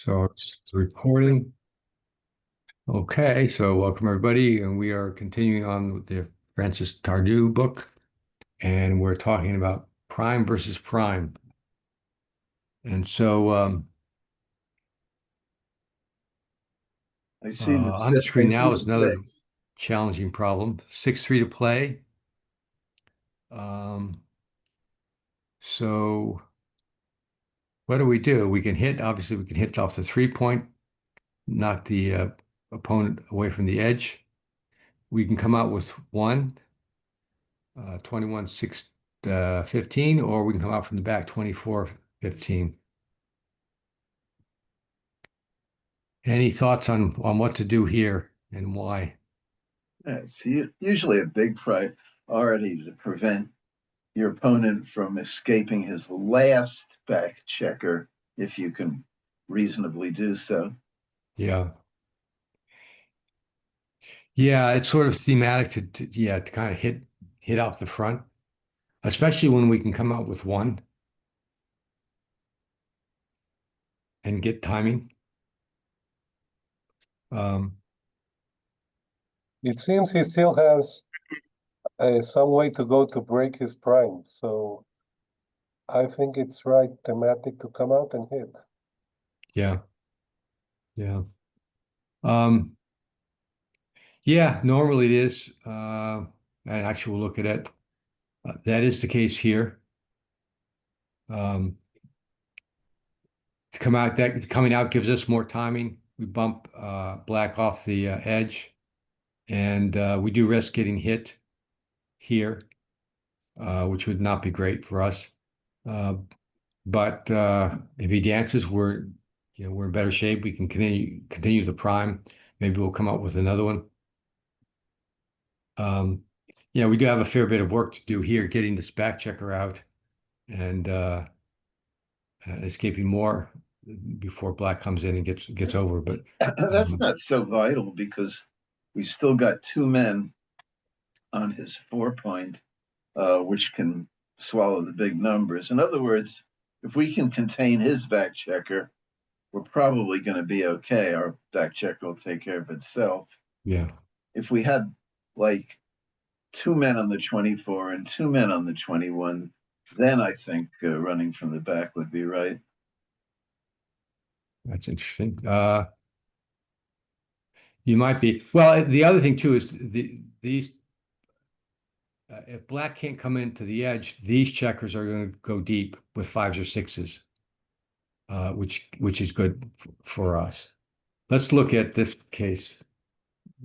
So it's recording. Okay, so welcome everybody, and we are continuing on with the Francis Tardieu book, and we're talking about prime versus prime. And so I see the on the six. I screen see now is the another six. challenging problem. 6-3 to play. Um, so what do? We can hit, obviously we can hit off the 3 point, knock the opponent away from the edge. We can come out with one. 21 6 15, or we can come out from the back 24 15. Any thoughts on what to do here and why? It's usually a big priority to prevent your opponent from escaping his last back checker if you can reasonably do so. Yeah. Yeah, it's sort of thematic to kind of hit off the front, especially when we can come out with one and get timing. Um, It seems he still has some way to go to break his prime, so I think it's right thematic to come out and hit. yeah, yeah. Um, yeah, normally it is. And actually we'll look at it. That is the case here. Um, to come out that coming out gives us more timing. We bump black off the edge, and we do risk getting hit here, which would not be great for us. Uh, but if he dances, we're in better shape. We can continue the prime. Maybe we'll come up with another one. Um, yeah, we do have a fair bit of work to do here, getting this back checker out and escaping more before black comes in and gets over. But That's not so vital because we've still got two men on his 4 point, which can swallow the big numbers. In other words, if we can contain his back checker, we're probably going to be okay. Our back checker will take care of itself. yeah. If we had like two men on the 24 and two men on the 21, then I think running from the back would be right. That's interesting. You might be. Well, the other thing too is these if black can't come into the edge, these checkers are going to go deep with fives or sixes, which is good for us. Let's look at this case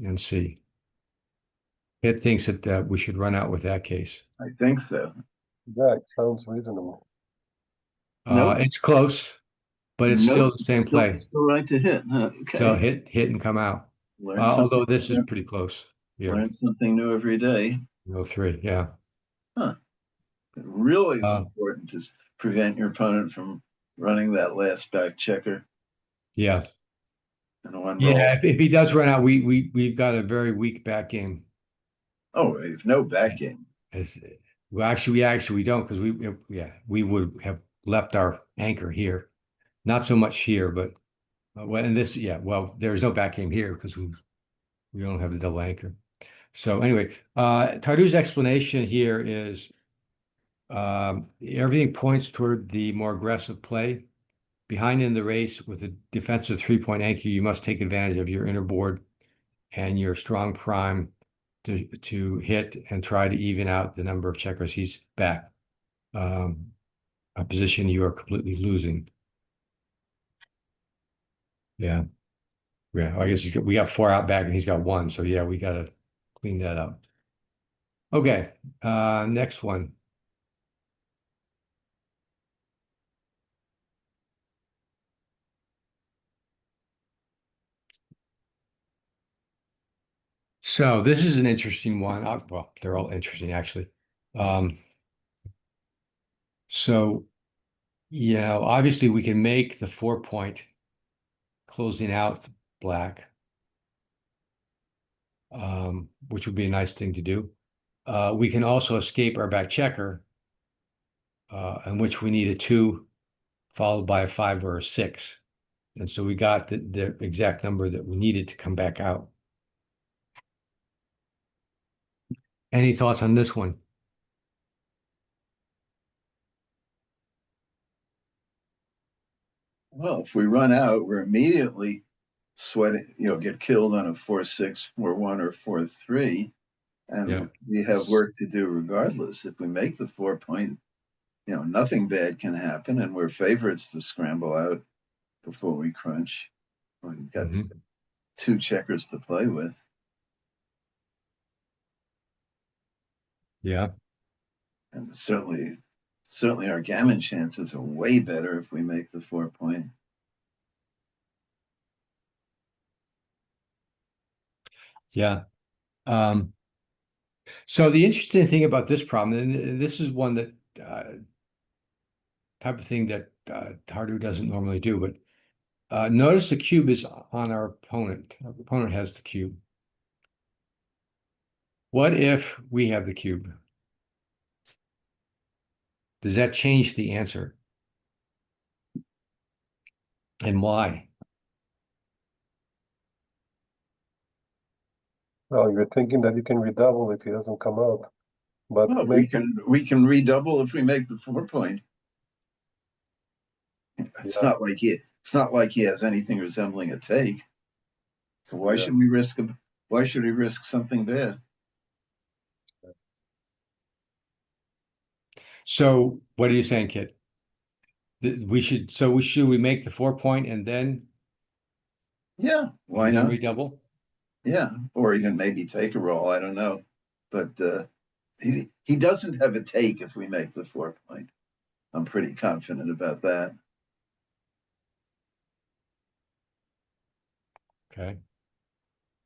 and see. It thinks that we should run out with that case. I think so. Yeah, it sounds reasonable. Nope. It's close, but it's Nope. still the It's same still play. still right to hit. So Okay. hit and come out. Learn something. Although this is pretty close here. Learn something new every day. No three, yeah. Huh. It really is Uh, important to prevent your opponent from running that last back checker yeah. in one roll. Yeah, if he does run out, we've got a very weak back game. Oh, if no back game. As, well, actually we don't because we would have left our anchor here. Not so much here, but well, and this there's no back game here because we don't have the double anchor. So anyway, Tardu's explanation here is everything points toward the more aggressive play. Behind in the race with a defensive 3 point anchor, you must take advantage of your inner board and your strong prime to hit and try to even out the number of checkers he's back. A position you are completely losing. Yeah. Yeah. I guess we got four out back and he's got one. So yeah, we got to clean that up. Okay. Next one. So this is an interesting one. Well, they're all interesting actually. Um, so, obviously we can make the 4 point closing out black, which would be a nice thing to do. We can also escape our back checker, in which we need a two followed by a five or a six. And so we got the exact number that we needed to come back out. Any thoughts on this one? Well, if we run out, we're immediately sweating, get killed on a 4-6, 4-1, or 4-3. Yeah. And we have work to do regardless. If we make the 4 point, nothing bad can happen, and we're favorites to scramble out before we crunch. We've got Mhm. two checkers to play with. Yeah. And certainly our gammon chances are way better if we make the 4 point. Yeah. Um, so the interesting thing about this problem, and this is one that type of thing that Tardieu doesn't normally do, but notice the cube is on our opponent. Our opponent has the cube. What if we have the cube? Does that change the answer? And why? Well, you're thinking that you can redouble if he doesn't come out, but Well, maybe, we can redouble if we make the 4 point. yeah, It's not like he has anything resembling a take. So yeah. why should we risk something bad? So what are you saying, Kit? Should we make the 4 point Yeah, why and then not? redouble? Yeah, or even maybe take a roll. I don't know, but he doesn't have a take if we make the 4 point. I'm pretty confident about that. Okay.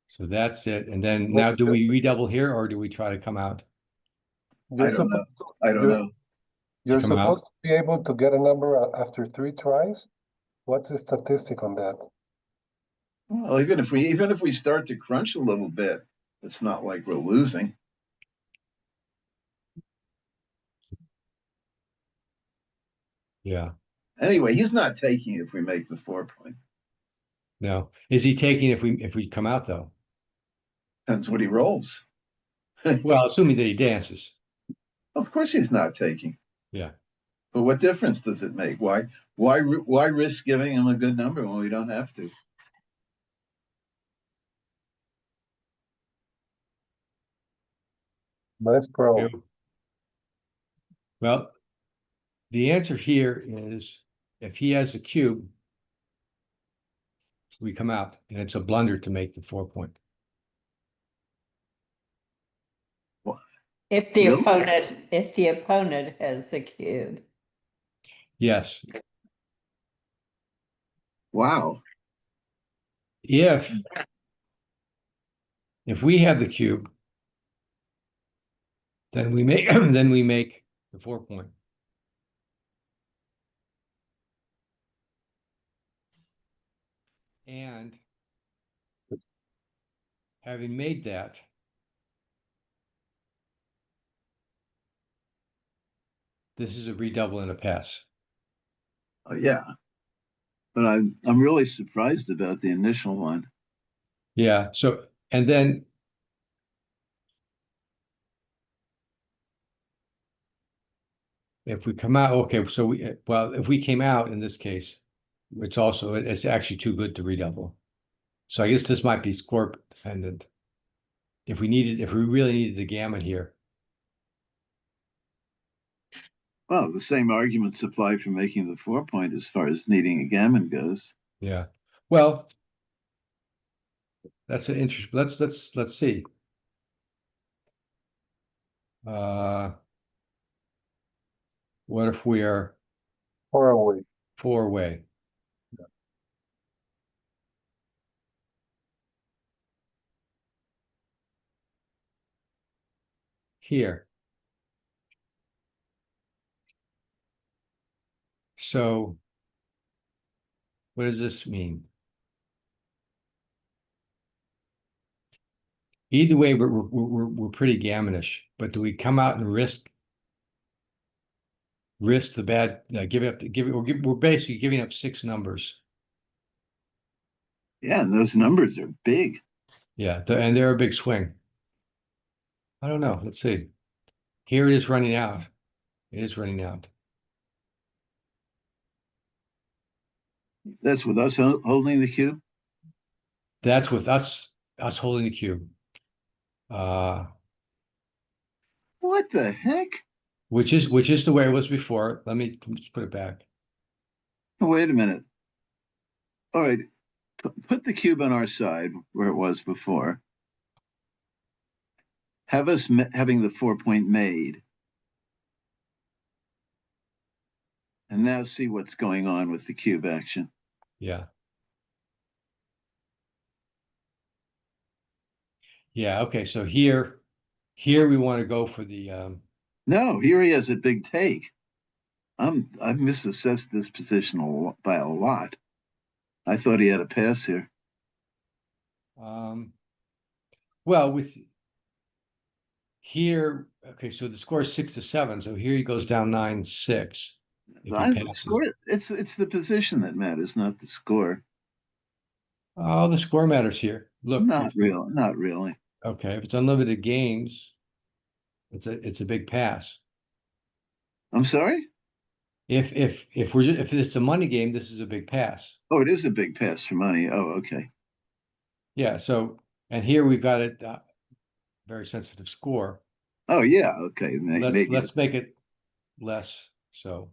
So that's it. And then Well, now do we redouble here or do we try to come out? I You're don't supposed know. I don't you're know. you're Come out? supposed to be able to get a number after 3 tries. What's the statistic on that? Well, even if we start to crunch a little bit, it's not like we're losing. Yeah. Anyway, he's not taking if we make the 4 point. No. Is he taking if we come out though? Depends what he rolls. Well, assuming that he dances. Of course, he's not taking. Yeah. But what difference does it make? Why risk giving him a good number when we don't have to? Nice pro. You. Well, the answer here is if he has a cube, we come out, and it's a blunder to make the 4 point. What? If the Really? opponent has the cube. Yes. Wow. If we have the cube, then we make then we make the 4 point. And having made that, this is a redouble and a pass. Oh, yeah. But I'm really surprised about the initial one. Yeah. So, and then if we come out, okay, so if we came out in this case, it's actually too good to redouble. So I guess this might be score dependent. If we really needed the gammon here. Well, the same arguments apply for making the 4 point as far as needing a gammon goes. Yeah. Well, that's an interest. Let's see. Uh, what if we are Far away. 4 way? Here. So what does this mean? Either way, we're pretty gammonish, but do we come out and risk the bad, we're basically giving up 6 numbers. Yeah, and those numbers are big. Yeah, and they're a big swing. I don't know. Let's see. Here it is running out. It is running out. That's with us holding the cube. That's with us holding the cube. What the heck? Which is the way it was before. Let me just put it back. Oh, wait a minute. All right, put the cube on our side where it was before. Have us having the 4-point made. And now see what's going on with the cube action. Yeah. Yeah, okay. So here we want to go for the No, here he has a big take. I've misassessed this position by a lot. I thought he had a pass here. well with here, okay, so the score is 6-7. So here he goes down 9-6 if he The passes. score, it's the position that matters, not the score. Oh, the score matters here. Look, Not really. okay, if it's unlimited games, it's a big pass. I'm sorry? If if it's a money game, this is a big pass. Oh, it is a big pass for money. Oh, okay. Yeah, so and here we've got a very sensitive score. Oh, yeah, okay. Let's make it less so.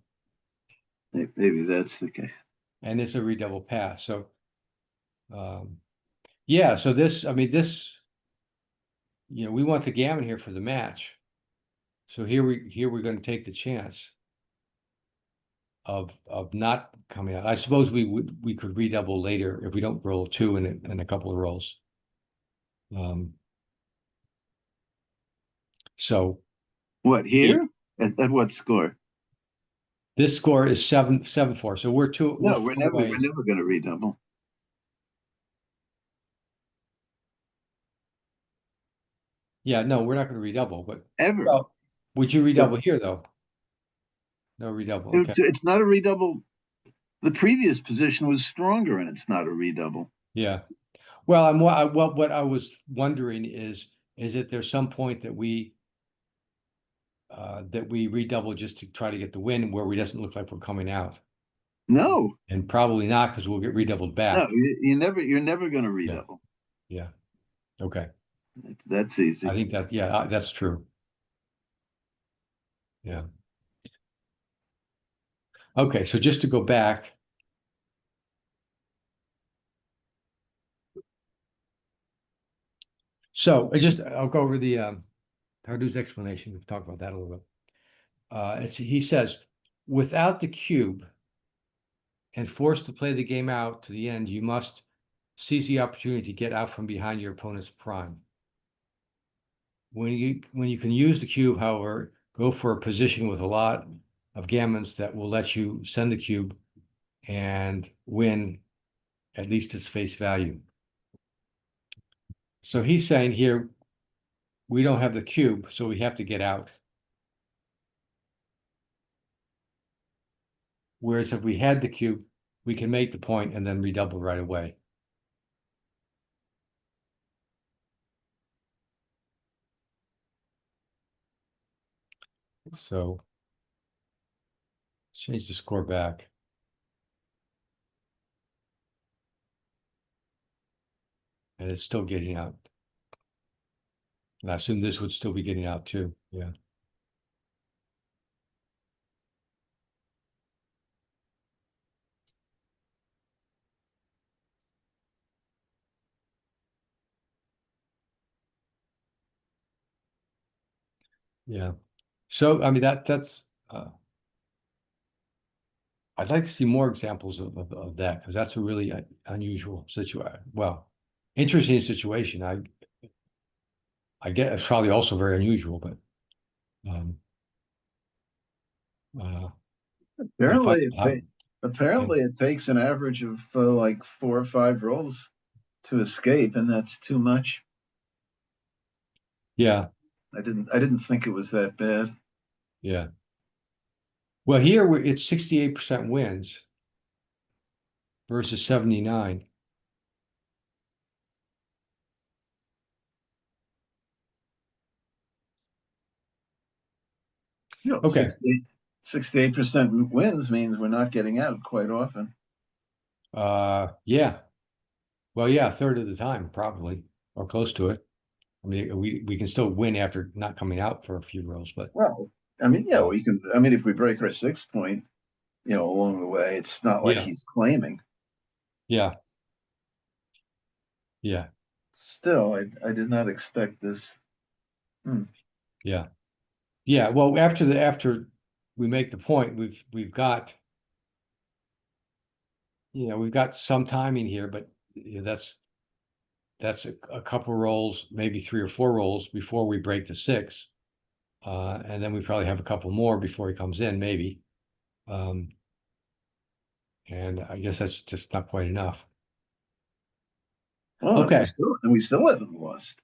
Maybe that's the case. And it's a redouble pass. So yeah, so this, I mean, this, we want the gammon here for the match. So here we're going to take the chance of not coming out. I suppose we could redouble later if we don't roll two in a couple of rolls. So What, here? At what score? this score is 7-4. So we're No, four we're away. never going to redouble. Yeah, no, we're not going to redouble, but Ever. well, would you redouble here though? No redouble. Okay. It's not a redouble. The previous position was stronger, and it's not a redouble. Yeah. Well, what I was wondering is that there's some point that we redouble just to try to get the win where we doesn't look like we're coming out. No, And probably not because we'll get redoubled back. no, you're never going to redouble. Yeah. Okay. That's easy. I think that's true. Yeah. Okay, so just to go back. So I'll go over the Tardieu's explanation. We've talked about that a little bit. He says, without the cube and forced to play the game out to the end, you must seize the opportunity to get out from behind your opponent's prime. When you can use the cube, however, go for a position with a lot of gammons that will let you send the cube and win at least its face value. So he's saying here, we don't have the cube, so we have to get out. Whereas if we had the cube, we can make the point and then redouble right away. So let's change the score back. And it's still getting out. And I assume this would still be getting out too. Yeah. Yeah. So I mean that's I'd like to see more examples of that because that's a really unusual situation. Well, interesting situation. I get it's probably also very unusual, but um but if Apparently it takes an average of like 4 or 5 rolls to escape, and that's too much. yeah, I didn't think it was that bad. yeah. Well, here it's 68% wins versus 79. You know, Okay. 68% wins means we're not getting out quite often. Yeah. Well, yeah, a third of the time, probably, or close to it. I mean, we can still win after not coming out for a few rolls, but Well, I mean, yeah, we can. I mean, if we break our 6 point, along the way, it's not like yeah, he's claiming. yeah, yeah, Still, I did not expect this. yeah, yeah. Well, after we make the point, we've got we've got some timing here, but that's a couple rolls, maybe 3 or 4 rolls before we break the 6. And then we probably have a couple more before he comes in, maybe. Um, and I guess that's just not quite enough. Oh, Okay. we still haven't lost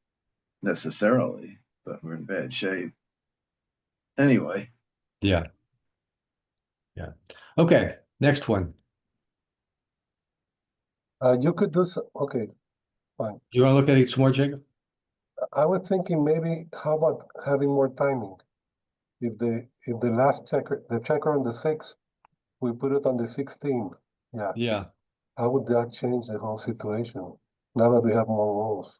necessarily, but we're in bad shape. Anyway, Yeah. Yeah. Okay. Next one. You could do so, okay, fine. Do you want to look at it some more, Jacob? I was thinking maybe, how about having more timing? If the last checker, the checker on the 6, we put it on the 16. Yeah, Yeah. how would that change the whole situation now that we have more rolls?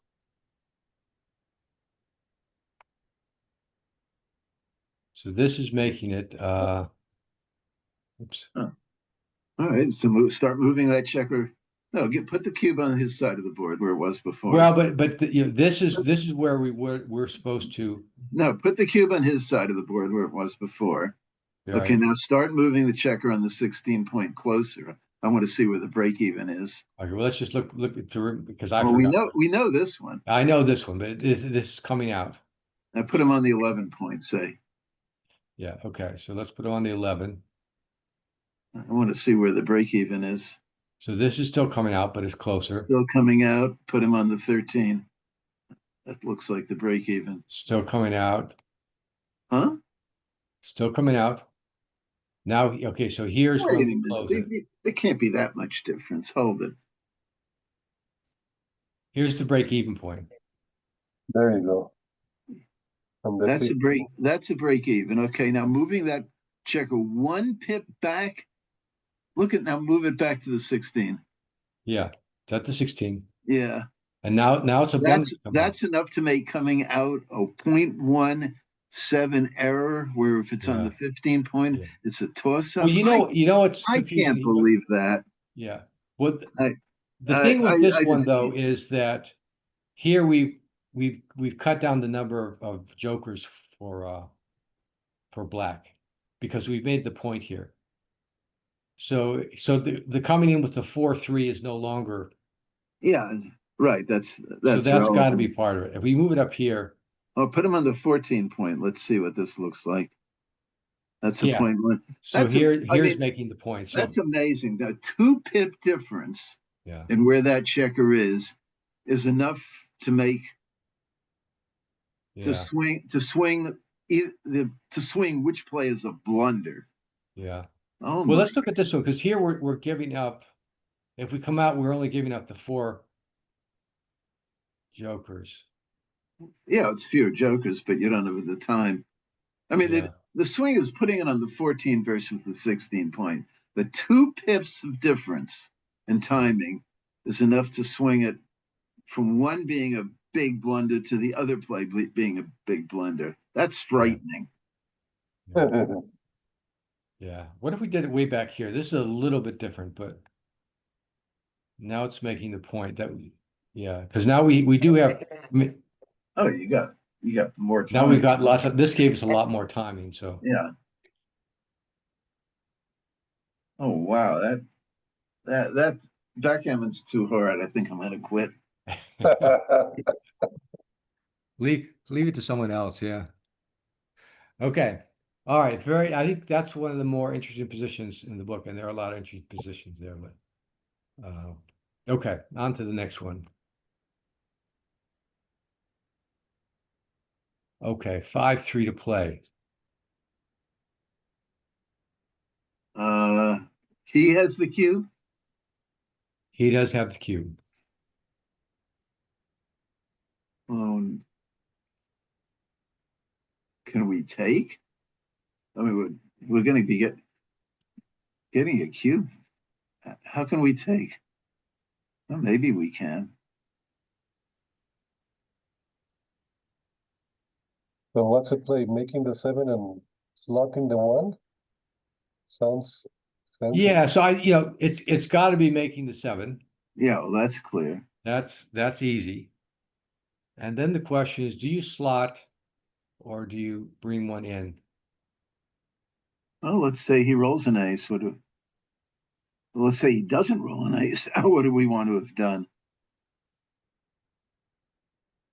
So this is making it oops. all right. So start moving that checker. No, put the cube on his side of the board where it was before. Well, but this is where we're supposed to. No, put the cube on his side of the board where it was before. Okay, Right. now start moving the checker on the 16 point closer. I want to see where the break even is. Okay, well, let's just look through because I Well, forgot. we know this one. I know this one, but this is coming out. I put him on the 11 point, say. Yeah. Okay. So let's put it on the 11. I want to see where the break even is. So this is still coming out, but it's closer. Still coming out. Put him on the 13. That looks like the break even. Still coming out. Huh? Still coming out. Now, okay, so here's Wait when a we minute. close it. There can't be that much difference. Hold it. Here's the break even point. There you go. From the That's a 15. break. That's a break even. Okay, now moving that checker 1 pip back. Look at now. Move it back to the 16. Yeah, it's at the 16. Yeah, And now it's a blunder coming out. that's enough to make coming out a 0.17 error. Where if it's on the Yeah. 15 point, Yeah. it's a toss Well, up. what's I confusing can't here? believe that. Yeah. Well, I the thing with this I one just though can't. is that here we've cut down the number of jokers for black because we've made the point here. So the coming in with the 4-3 is no longer, Yeah, right. That's so that's that's got to be relevant. part of it. If we move it up here, Oh, put him on the 14 point. Let's see what this looks like. That's a yeah. 0.1. So I here's mean, making the point. that's So amazing. The 2 pip difference yeah, in where that checker is enough to make yeah, to swing which play is a blunder. yeah. Oh Well, my. let's look at this one because here we're giving up. If we come out, we're only giving up the 4 jokers. Yeah, it's fewer jokers, but you don't have the time. I mean, Yeah, the swing is putting it on the 14 versus the 16 point. The 2 pips of difference in timing is enough to swing it from one being a big blunder to the other play being a big blunder. That's yeah, frightening. yeah, yeah. What if we did it way back here? This is a little bit different, but now it's making the point that yeah, because now we do have. I mean, Oh, you got more now we've time. got lots of. This gave us a lot more timing. So Yeah. Oh wow, that backgammon's too hard. I think I'm gonna quit. leave it to someone else. Yeah. Okay. All right. I think that's one of the more interesting positions in the book, and there are a lot of interesting positions there. But okay, on to the next one. Okay, 5-3 to play. Uh, he has the cue. He does have the cube. Um, can we take? I mean, we're going to be getting a cube. How can we take? Well, maybe we can. So what's the play? Making the 7 and slotting the 1? Sounds sensible. Yeah, so it's got to be making the 7. Yeah, well, that's clear. That's easy. And then the question is, do you slot or do you bring one in? Well, let's say he rolls an ace. Let's say he doesn't roll an ace. What do we want to have done?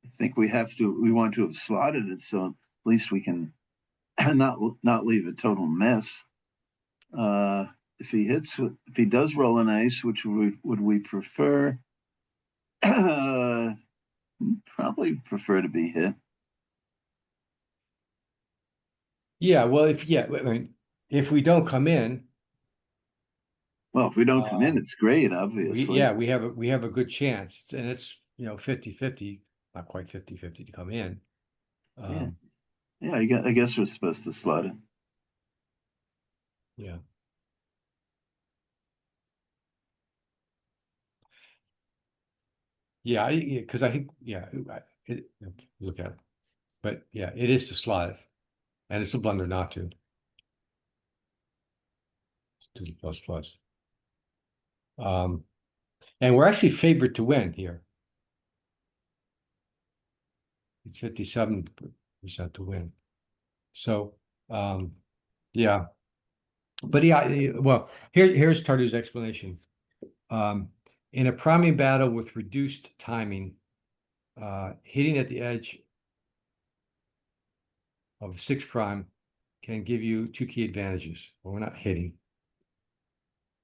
I think we want to have slotted it so at least we can not leave a total mess. If he does roll an ace, which would we prefer? Probably prefer to be hit. Yeah, well, I mean, if we don't come in, Well, if we don't come in, it's great, obviously. we have a good chance. And it's 50-50, not quite 50-50 to come in. Yeah. Yeah, I guess we're supposed to slot it. Yeah. Yeah, because I think, look at it. But yeah, it is to slot it. And it's a blunder not to. To the plus plus. And we're actually favored to win here. It's 57% to win. So, yeah. But yeah, well, here's Tardieu's explanation. In a priming battle with reduced timing, hitting at the edge of 6' can give you 2 key advantages. Well, we're not hitting.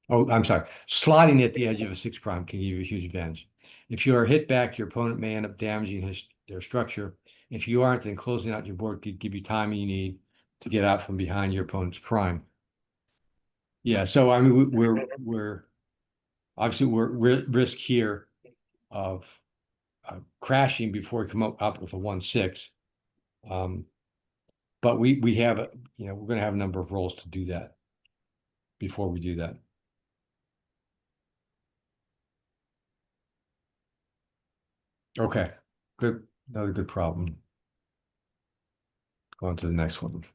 Oh, I'm sorry. Slotting at the edge of a 6' can give you a huge advantage. If you are hit back, your opponent may end up damaging their structure. If you aren't, then closing out your board could give you time you need to get out from behind your opponent's prime. Yeah, so I mean, we're obviously risk here of crashing before we come up with a 1-6. But we have we're going to have a number of rolls to do that before we do that. Okay, good. Another good problem. Go on to the next one.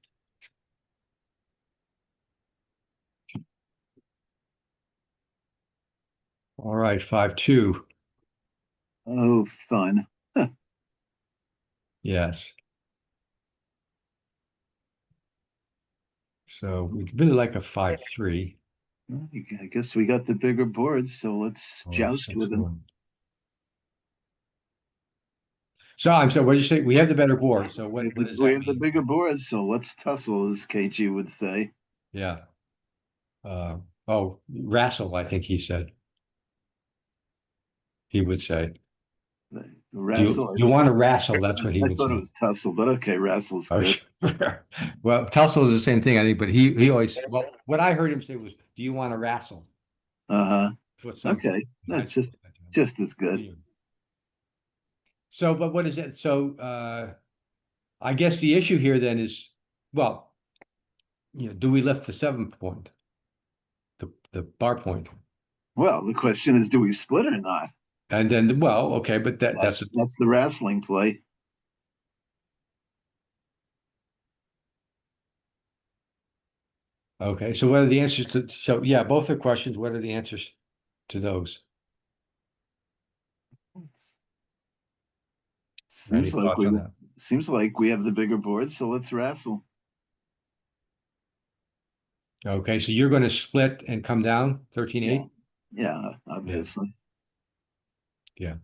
All right, 5-2. Oh, fun. Yes. So we'd really like a 5-3. Well, I guess we got the bigger boards, so let's Or joust with them. 6-1. So what did you say? We have the better board. So what does We that have the mean? bigger boards, so let's tussle, as KG would say. Yeah. Wrestle, I think he said. He would say. Wrestle. You want to wrestle? That's what he I would thought it say. was tussle, but okay, wrestle's good. Okay. Well, tussle is the same thing, I think, but he always, well, what I heard him say was, do you want to wrestle? Uh-huh. What some Okay, that's high school said to him. just as good. So, but what is it? So, I guess the issue here then is, well, do we lift the 7 point, the bar point? Well, the question is, do we split or not? And then, well, okay, but that's That's the wrestling play. okay. So what are the answers to, so yeah, both are questions. What are the answers to those? Any Seems like thoughts on that? we have the bigger board, so let's wrestle. Okay, so you're going to split and come down 13-8? Yeah, obviously. Yeah.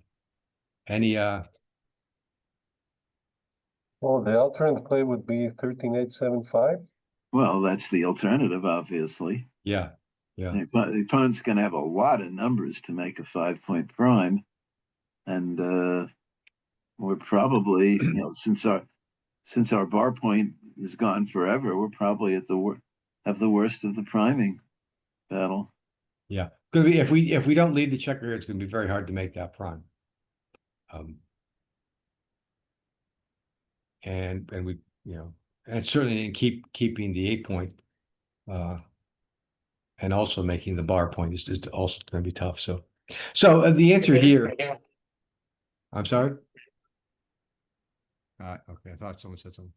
Any Well, the alternate play would be 13-8-7-5. Well, that's the alternative, obviously. yeah. The opponent's going to have a lot of numbers to make a 5-point prime, and we're probably, since our bar point is gone forever, we're probably at have the worst of the priming battle. Yeah. Gonna be if we don't lead the checker here, it's gonna be very hard to make that prime. And we, and certainly in keeping the 8 point, and also making the bar point is also going to be tough. So the answer here, I'm sorry. Okay, I thought someone said something.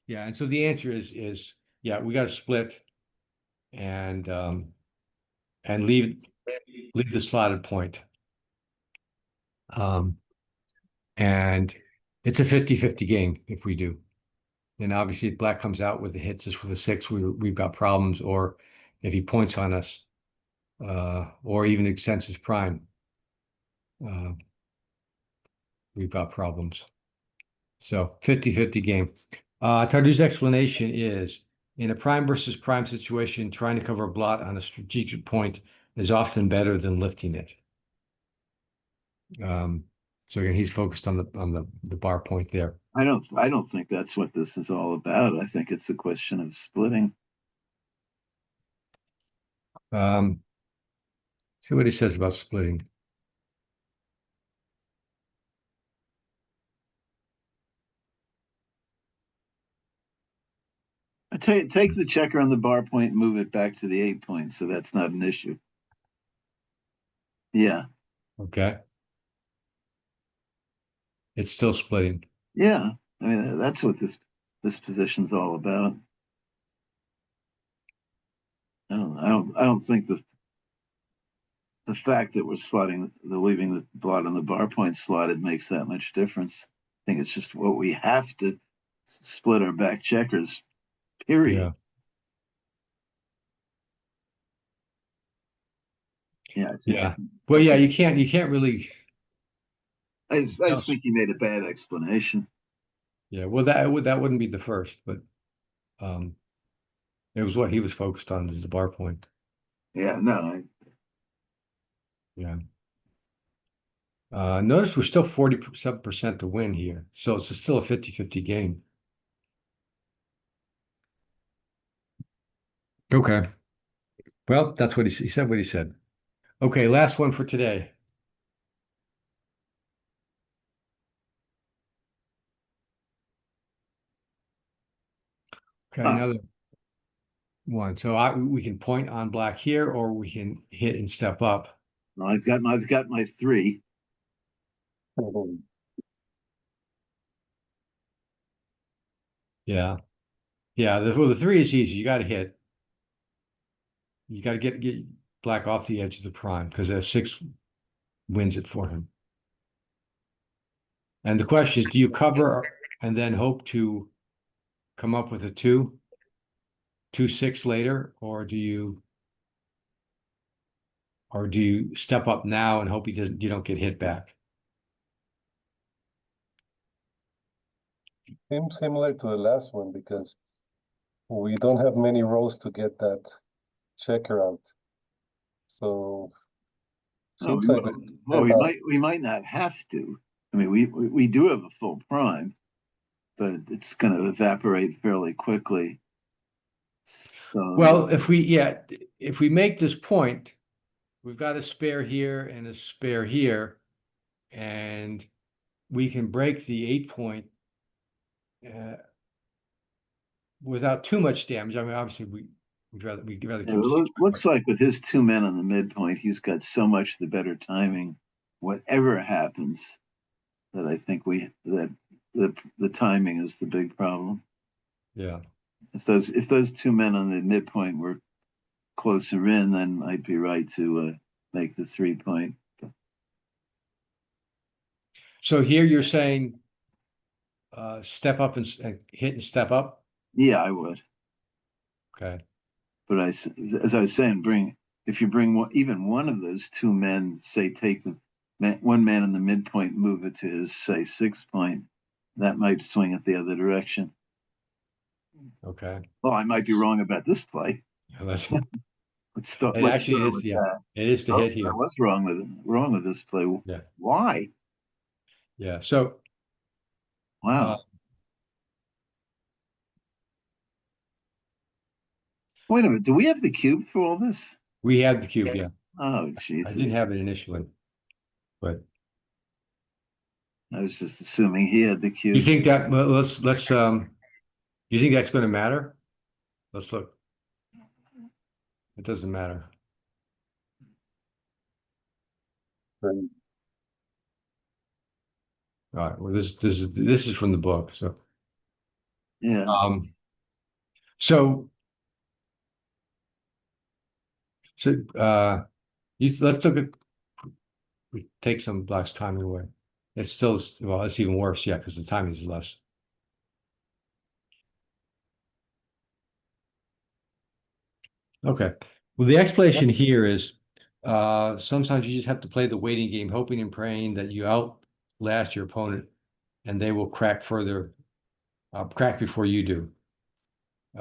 Yeah, and so the answer is yeah, we got to split and leave the slotted point. And it's a 50-50 game if we do. And obviously if black comes out with the hits us with a 6, we've got problems, or if he points on us, or even extends his prime, we've got problems. So 50-50 game. Tardieu's explanation is, in a prime versus prime situation, trying to cover a blot on a strategic point is often better than lifting it. So again, he's focused on the bar point there. I don't think that's what this is all about. I think it's a question of splitting. See what he says about splitting. I tell you, take the checker on the bar point and move it back to the 8 point, so that's not an issue. Yeah. Okay. It's still splitting. Yeah. I mean, that's what this position's all about. I don't think the fact that we're leaving the blot on the bar point slotted makes that much difference. I think it's just what we have to split our back checkers, period. Yeah. Yeah. Well, yeah, you can't really. I just think you made a bad explanation. Yeah, well, that wouldn't be the first, but it was what he was focused on, is the bar point. Yeah, no. Yeah. Notice we're still 47% to win here, so it's still a 50-50 game. Okay. Well, that's what he said. What he said. Okay, last one for today. Okay, another one. So we can point on black here, or we can hit and step up. No, I've got my 3. Yeah. Yeah, the 3 is easy. You got to hit. You got to get black off the edge of the prime, because a 6 wins it for him. And the question is, do you cover and then hope to come up with a 2-6 later, or do you step up now and hope you don't get hit back? Seems similar to the last one because we don't have many rows to get that checker out. So seems like we might not have to. I mean, we do have a full prime, but it's going to evaporate fairly quickly. So Well, if we make this point, we've got a spare here and a spare here, and we can break the 8 point without too much damage. I mean, obviously we'd rather keep it looks like with his 2 men on the midpoint, he's got so much the better timing. Whatever happens, that I think the timing is the big problem. Yeah. If those 2 men on the midpoint were closer in, then I'd be right to make the 3 point. So here you're saying step up and hit and step up? Yeah, I would. Okay. But as I was saying, if you bring even one of those 2 men, say take one man in the midpoint, move it to his, say, 6 point, that might swing it the other direction. Okay. Well, I might be wrong about this play. Let's start it with yeah. It is to hit here. I was wrong with this play. Yeah. Why? Yeah. So wow. Wait a minute. Do we have the cube for all this? We had the cube, yeah. Oh, Jesus. I didn't have it initially, but I was just assuming he had the cube. you think that, well, let's You think that's going to matter? Let's look. It doesn't matter. And All right. Well, this is from the book. So, Yeah. um, so so let's look at we take some last timing away. It's still well, it's even worse, yeah, because the timing is less. Okay. Well, the explanation here is sometimes you just have to play the waiting game, hoping and praying that you outlast your opponent and they will crack crack before you do.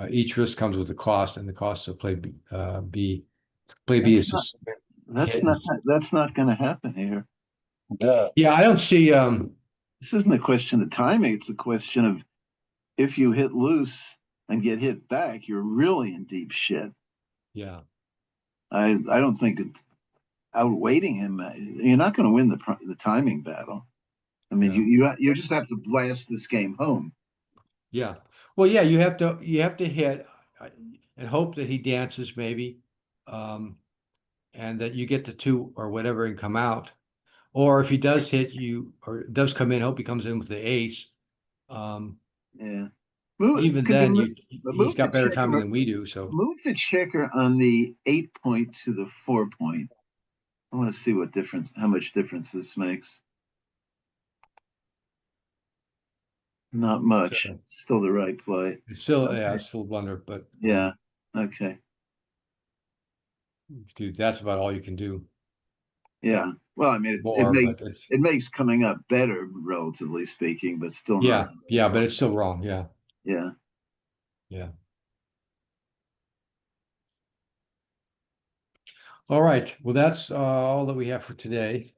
Each risk comes with a cost, and the cost of play B is just hit. That's not going to happen here. yeah, Yeah, I don't see This isn't a question of timing. It's a question of if you hit loose and get hit back, you're really in deep shit. yeah. I don't think it's outweighting him. You're not going to win the timing battle. I mean, Yeah. you just have to blast this game home. Yeah. Well, yeah, you have to hit and hope that he dances maybe, and that you get the two or whatever and come out. Or if he does hit you or does come in, hope he comes in with the ace. Um, Yeah. even Could then, you he's move the got better timing checker? than we do. So Move the checker on the 8 point to the 4 point. I want to see how much difference this makes. Not much. so It's still the right play. it's still yeah, Okay. it's still a blunder, but Yeah. Okay. dude, that's about all you can do. Yeah. Well, I mean, More, but it's it makes coming up better, relatively speaking, but still not. yeah, but it's still wrong. Yeah, Yeah. yeah. All right. Well, that's all that we have for today.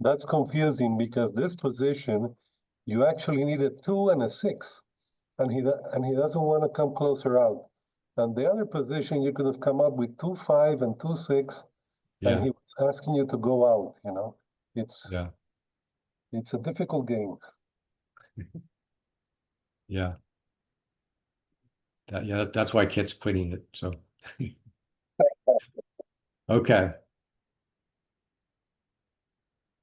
that's confusing because this position, you actually need a 2 and a 6, and he doesn't want to come closer out. And the other position, you could have come up with 2-5 and 2-6, and Yeah, he was asking you to go out. It's yeah, it's a difficult game. yeah. That's why Kit's quitting it. So okay.